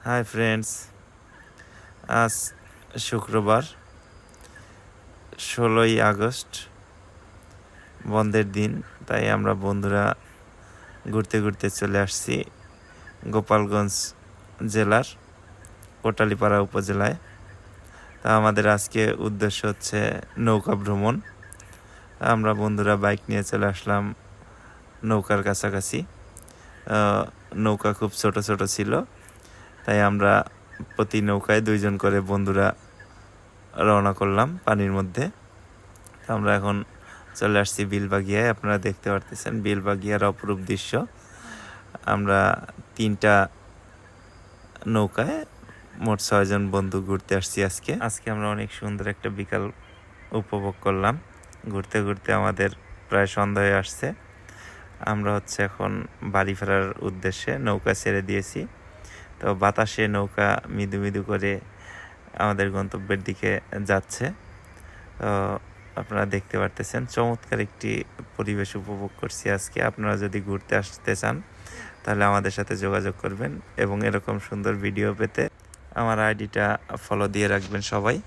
Hi friends, আজ শুক্রবার 16ই August, বন্ধের দিন। তাই আমরা বন্ধুরা ঘুরতে ঘুরতে চলে আসছি গোপালগঞ্জ জেলার কোটালীপাড়া উপজেলায়। তা আমাদের আজকে উদ্দেশ্য হচ্ছে নৌকা ভ্রমণ। আমরা বন্ধুরা বাইক নিয়ে চলে আসলাম নৌকার কাছাকাছি। নৌকা খুব ছোট ছোট ছিল, তাই আমরা প্রতি নৌকায় 2 জন করে বন্ধুরা রওনা করলাম পানির মধ্যে। আমরা এখন চলে আসছি বিলবাগিয়ায়। আপনারা দেখতে পারতেছেন বিলবাগিয়ার অপরূপ দৃশ্য। আমরা 3টা নৌকায় মোট 6 জন বন্ধু ঘুরতে আসছি আজকে আমরা অনেক সুন্দর একটা বিকাল উপভোগ করলাম। ঘুরতে ঘুরতে আমাদের প্রায় সন্ধ্যা হয়ে আসছে। আমরা এখন বাড়ি ফেরার উদ্দেশ্যে নৌকা ছেড়ে দিয়েছি। তো বাতাসে নৌকা মৃদু মৃদু করে আমাদের গন্তব্যের দিকে যাচ্ছে। তো আপনারা দেখতে পারতেছেন চমৎকার একটি পরিবেশ উপভোগ করছি আজকে। আপনারা যদি ঘুরতে আসতে চান তাহলে আমাদের সাথে যোগাযোগ করবেন এবং এরকম সুন্দর ভিডিও পেতে আমার আইডিটা ফলো দিয়ে রাখবেন সবাই।